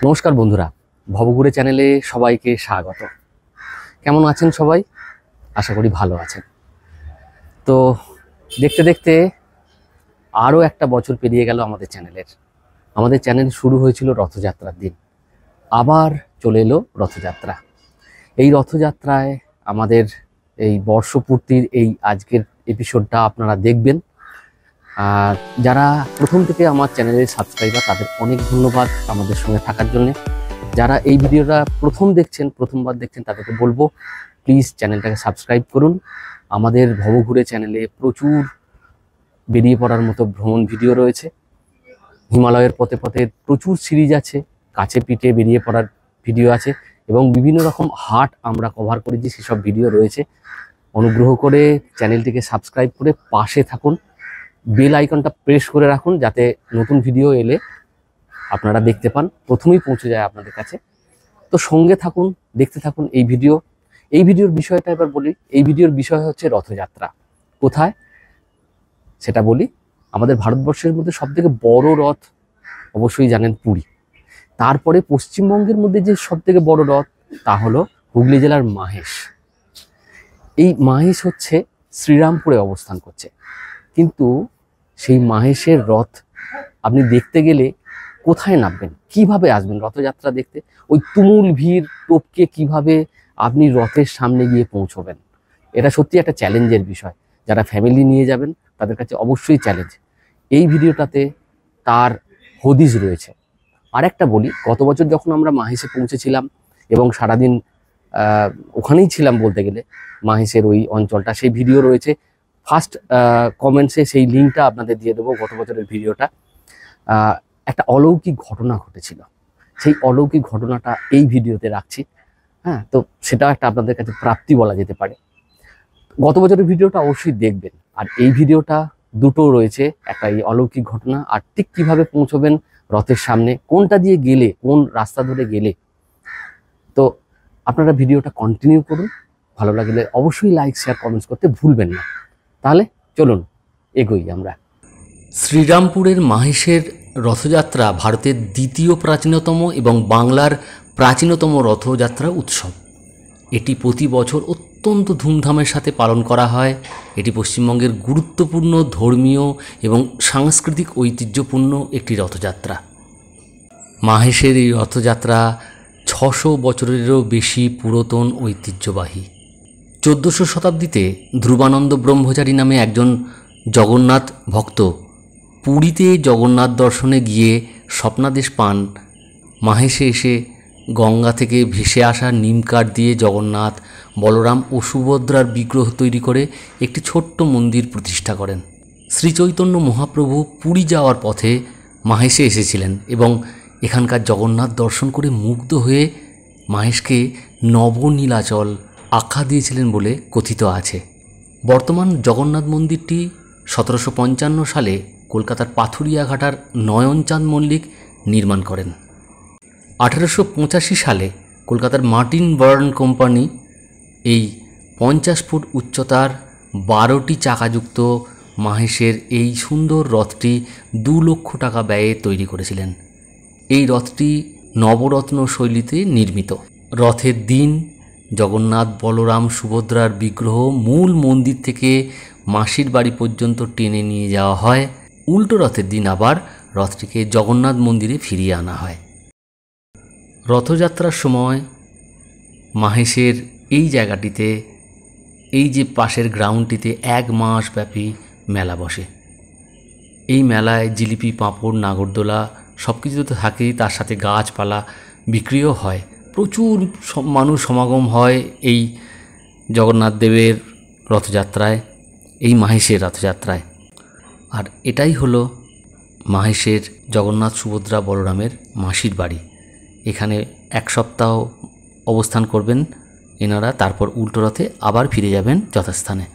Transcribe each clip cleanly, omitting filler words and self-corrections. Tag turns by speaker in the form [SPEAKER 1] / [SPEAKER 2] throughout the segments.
[SPEAKER 1] নমস্কার বন্ধুরা, ভবঘুরে চ্যানেলে সবাইকে স্বাগত। কেমন আছেন সবাই? আশা করি ভালো আছেন। তো দেখতে দেখতে আরও একটা বছর পেরিয়ে গেল আমাদের চ্যানেলের। আমাদের চ্যানেল শুরু হয়েছিল রথযাত্রার দিন, আবার চলে এলো রথযাত্রা। এই রথযাত্রায় আমাদের এই বর্ষপূর্তির এই আজকের এপিসোডটা আপনারা দেখবেন। আর যারা প্রথম থেকে আমার চ্যানেলের সাবস্ক্রাইবার, তাদের অনেক ধন্যবাদ আমাদের সঙ্গে থাকার জন্যে। যারা এই ভিডিওটা প্রথমবার দেখছেন তাদেরকে বলবো, প্লিজ চ্যানেলটাকে সাবস্ক্রাইব করুন। আমাদের ভবঘুরে চ্যানেলে প্রচুর বেরিয়ে পড়ার মতো ভ্রমণ ভিডিও রয়েছে। হিমালয়ের পথে পথে প্রচুর সিরিজ আছে, কাছে পিঠে বেরিয়ে পড়ার ভিডিও আছে, এবং বিভিন্ন রকম হাট আমরা কভার করেছি, সেসব ভিডিও রয়েছে। অনুগ্রহ করে চ্যানেলটিকে সাবস্ক্রাইব করে পাশে থাকুন, বেল আইকনটা প্রেস করে রাখুন, যাতে নতুন ভিডিও এলে আপনারা দেখতে পান, প্রথমেই পৌঁছে যায় আপনাদের কাছে। তো সঙ্গে থাকুন, দেখতে থাকুন এই ভিডিও। এই ভিডিওর বিষয়টা এবার বলি। এই ভিডিওর বিষয় হচ্ছে রথযাত্রা। কোথায় সেটা বলি। আমাদের ভারতবর্ষের মধ্যে সবথেকে বড় রথ অবশ্যই জানেন পুরী। তারপরে পশ্চিমবঙ্গের মধ্যে যে সবথেকে বড় রথ, তা হলো হুগলি জেলার মাহেশ। এই মাহেশ হচ্ছে শ্রীরামপুরে অবস্থান করছে। কিন্তু সেই মাহেশের রথ আপনি দেখতে গেলে কোথায় নামবেন, কিভাবে আসবেন রথযাত্রা দেখতে? ওই তুমুল ভিড় টপকে কিভাবে আপনি রথের সামনে গিয়ে পৌঁছবেন? এটা সত্যি একটা চ্যালেঞ্জের বিষয়। যারা ফ্যামিলি নিয়ে যাবেন তাদের কাছে অবশ্যই চ্যালেঞ্জ। এই ভিডিওটাতে তার হদিশ রয়েছে। আর একটা বলি, গত বছর যখন আমরা মাহেশে পৌঁছেছিলাম এবং সারাদিন ওখানেই ছিলাম বলতে গেলে, মাহেশের ওই অঞ্চলটা, সেই ভিডিও রয়েছে। ফার্স্ট কমেন্টসে সেই লিঙ্কটা আপনাদের দিয়ে দেবো, গত বছরের ভিডিওটা। একটা অলৌকিক ঘটনা ঘটেছিল, সেই অলৌকিক ঘটনাটা এই ভিডিওতে রাখছি। হ্যাঁ, তো সেটাও একটা আপনাদের কাছে প্রাপ্তি বলা যেতে পারে। গত বছরের ভিডিওটা অবশ্যই দেখবেন। আর এই ভিডিওটা দুটো রয়েছে, একটা এই অলৌকিক ঘটনা, আর ঠিক কীভাবে পৌঁছবেন রথের সামনে, কোনটা দিয়ে গেলে, কোন রাস্তা ধরে গেলে। তো আপনারা ভিডিওটা কন্টিনিউ করুন। ভালো লাগলে অবশ্যই লাইক, শেয়ার, কমেন্টস করতে ভুলবেন না। তাহলে চলুন এগোই আমরা। শ্রীরামপুরের মাহেশের রথযাত্রা ভারতের দ্বিতীয় প্রাচীনতম এবং বাংলার প্রাচীনতম রথযাত্রা উৎসব। এটি প্রতি বছর অত্যন্ত ধুমধামের সাথে পালন করা হয়। এটি পশ্চিমবঙ্গের গুরুত্বপূর্ণ ধর্মীয় এবং সাংস্কৃতিক ঐতিহ্যপূর্ণ একটি রথযাত্রা। মাহেশের এই রথযাত্রা 600 বছরেরও বেশি পুরাতন ঐতিহ্যবাহী। 1400 শতাব্দীতে ধ্রুবানন্দ ব্রহ্মচারী নামে একজন জগন্নাথ ভক্ত পুরীতে জগন্নাথ দর্শনে গিয়ে স্বপ্নাদেশ পান মাহেশে এসে গঙ্গা থেকে ভেসে আসা নিমকাঠ দিয়ে জগন্নাথ, বলরাম ও সুভদ্রার বিগ্রহ তৈরি করে একটি ছোট্ট মন্দির প্রতিষ্ঠা করেন। শ্রীচৈতন্য মহাপ্রভু পুরী যাওয়ার পথে মাহেশে এসেছিলেন এবং এখানকার জগন্নাথ দর্শন করে মুগ্ধ হয়ে মাহেশকে নবনীলাচল আখ্যা দিয়েছিলেন বলে কথিত আছে। বর্তমান জগন্নাথ মন্দিরটি 1755 সালে কলকাতার পাথুরিয়াঘাটার নয়নচাঁদ মল্লিক নির্মাণ করেন। 1885 সালে কলকাতার মার্টিন বার্ন কোম্পানি এই 50 ফুট উচ্চতার 12টি চাকাযুক্ত মাহেশের এই সুন্দর রথটি 2 লক্ষ টাকা ব্যয়ে তৈরি করেছিলেন। এই রথটি নবরত্ন শৈলীতে নির্মিত। রথের দিন জগন্নাথ, বলরাম, সুভদ্রার বিগ্রহ মূল মন্দির থেকে মাসির বাড়ি পর্যন্ত টেনে নিয়ে যাওয়া হয়। উল্টো রথের দিন আবার রথটিকে জগন্নাথ মন্দিরে ফিরিয়ে আনা হয়। রথযাত্রার সময় মাহেশের এই জায়গাটিতে, এই যে পাশের গ্রাউন্ডটিতে 1 মাস ব্যাপী মেলা বসে। এই মেলায় জিলিপি, পাঁপড়, নাগরদোলা সব কিছু তো থাকেই, তার সাথে গাছপালা বিক্রিও হয়। প্রচুর মানুষ সমাগম হয় এই জগন্নাথ দেবের রথযাত্রায়, এই মাহেশের রথযাত্রায়। আর এটাই হলো মাহেশের জগন্নাথ, সুভদ্রা, বলরামের মাসির বাড়ি। এখানে 1 সপ্তাহ অবস্থান করবেন এনারা, তারপর উল্টো রথে আবার ফিরে যাবেন যথাস্থানে।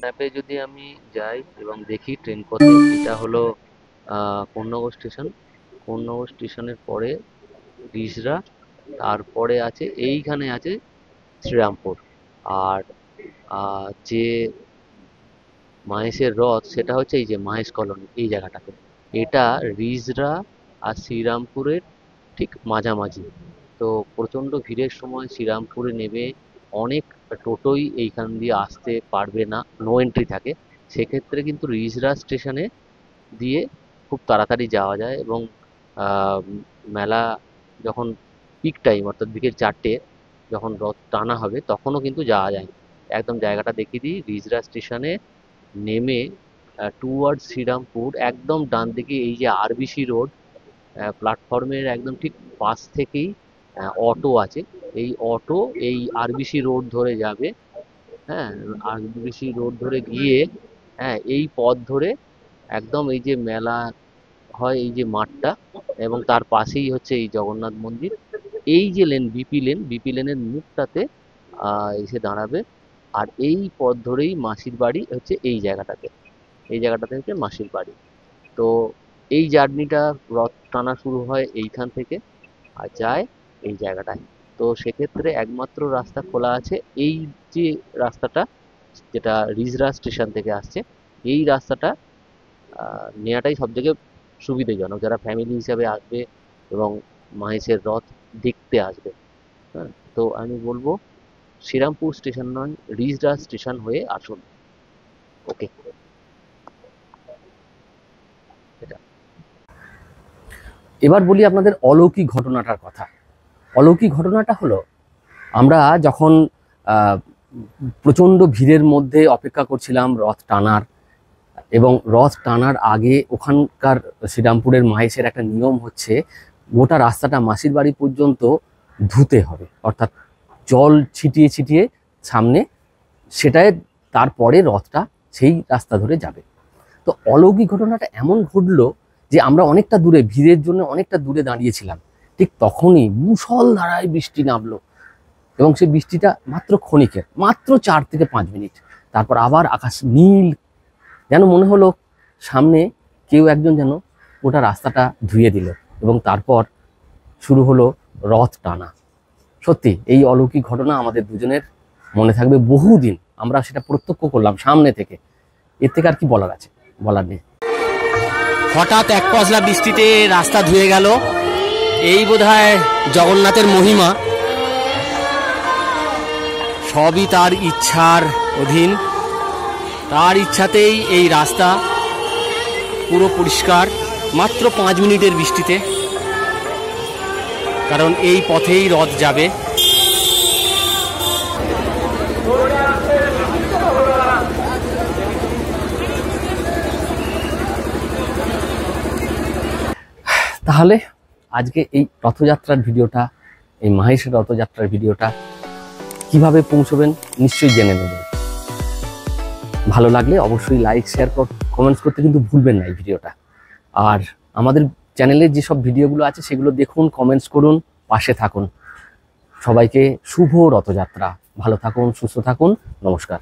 [SPEAKER 1] ম্যাপে যদি আমি যাই এবং দেখি ট্রেন পথে, এটা হলো কোন্নগর স্টেশন। কোন্নগর স্টেশনের পরে রিষড়া, তারপরে আছে এইখানে আছে শ্রীরামপুর। আর যে মাহেশের রথ, সেটা হচ্ছে এই যে মাহেশ কলোনি, এই জায়গাটাতে। এটা রিষড়া আর শ্রীরামপুরের ঠিক মাঝামাঝি। তো প্রচণ্ড ভিড়ের সময় শ্রীরামপুরে নেমে অনেক টোটোই এইখান দিয়ে আসতে পারবে না, নো এন্ট্রি থাকে। সেক্ষেত্রে কিন্তু রিজরা স্টেশনে দিয়ে খুব তাড়াতাড়ি যাওয়া যায়, এবং মেলা যখন পিক টাইম অর্থাৎ বিকেল 4টে যখন রথ টানা হবে তখনও কিন্তু যাওয়া যায়। একদম জায়গাটা দেখিয়ে দিই, রিজরা স্টেশনে নেমে টুয়ার্ডস শ্রীরামপুর একদম ডান দিকে এই যে আরবিসি রোড, প্ল্যাটফর্মের একদম ঠিক পাশ থেকেই অটো আছে। এই অটো এই আরবিসি রোড ধরে যাবে। হ্যাঁ, আরবিসি রোড ধরে গিয়ে, হ্যাঁ, এই পথ ধরে একদম এই যে মেলা হয় এই যে মাঠটা, এবং তার পাশেই হচ্ছে এই জগন্নাথ মন্দির। এই যে লেন, বিপি লেনের মুখটাতে এসে দাঁড়াবে। আর এই পথ ধরেই মাসির বাড়ি হচ্ছে এই জায়গাটাতে, এই জায়গাটাতে হচ্ছে মাসির বাড়ি। তো এই জার্নিটা, রথ টানা শুরু হয় এইখান থেকে আর যায় এই জায়গাটায়। তো সেক্ষেত্রে একমাত্র রাস্তা খোলা আছে এই যে রাস্তাটা, যেটা রিজরা স্টেশন থেকে আসছে, এই রাস্তাটা নেওয়াটাই সব থেকে সুবিধাজনক যারা ফ্যামিলি হিসাবে আসবে এবং মাহেশের রথ দেখতে আসবে। হ্যাঁ, তো আমি বলবো শ্রীরামপুর স্টেশন নয়, রিজরা স্টেশন হয়ে আসুন। ওকে, এটা এবার বলি আপনাদের অলৌকিক ঘটনাটার কথা। অলৌকিক ঘটনাটা হলো, আমরা যখন প্রচণ্ড ভিড়ের মধ্যে অপেক্ষা করছিলাম রথ টানার, এবং রথ টানার আগে ওখানকার শ্রীরামপুরের মাহেশের একটা নিয়ম হচ্ছে গোটা রাস্তাটা মাসির বাড়ি পর্যন্ত ধুতে হবে, অর্থাৎ জল ছিটিয়ে ছিটিয়ে সামনে, সেটায় তারপরে রথটা সেই রাস্তা ধরে যাবে। তো অলৌকিক ঘটনাটা এমন ঘটলো যে আমরা অনেকটা দূরে, ভিড়ের জন্য অনেকটা দূরে দাঁড়িয়েছিলাম। ঠিক তখনই মুষলধারায় বৃষ্টি নামলো, এবং সেই বৃষ্টিটা মাত্র ক্ষণিকের, মাত্র 4 থেকে 5 মিনিট। তারপর আবার আকাশ নীল, যেন মনে হলো সামনে কেউ একজন যেন গোটা রাস্তাটা ধুয়ে দিল, এবং তারপর শুরু হলো রথ টানা। সত্যি এই অলৌকিক ঘটনা আমাদের দুজনের মনে থাকবে বহুদিন। আমরা সেটা প্রত্যক্ষ করলাম সামনে থেকে, এর থেকে আর কি বলার আছে, বলার নেই। হঠাৎ এক পশলা বৃষ্টিতে রাস্তা ধুয়ে গেল, এই বোধহয় জগন্নাথের মহিমা। সবই তার ইচ্ছার অধীন, তার ইচ্ছাতেই এই রাস্তা পুরো পরিষ্কার মাত্র 5 মিনিটের বৃষ্টিতে, কারণ এই পথেই রথ যাবে। তাহলে আজকে এই রথযাত্রার ভিডিওটা, এই মাহেশের রথযাত্রার ভিডিওটা কিভাবে পৌঁছবেন নিশ্চয়ই জেনে নেবেন। ভালো লাগলে অবশ্যই লাইক, শেয়ার, কমেন্টস করতে কিন্তু ভুলবেন না এই ভিডিওটা। আর আমাদের চ্যানেলের যেসব ভিডিওগুলো আছে সেগুলো দেখুন, কমেন্টস করুন, পাশে থাকুন। সবাইকে শুভ রথযাত্রা। ভালো থাকুন, সুস্থ থাকুন, নমস্কার।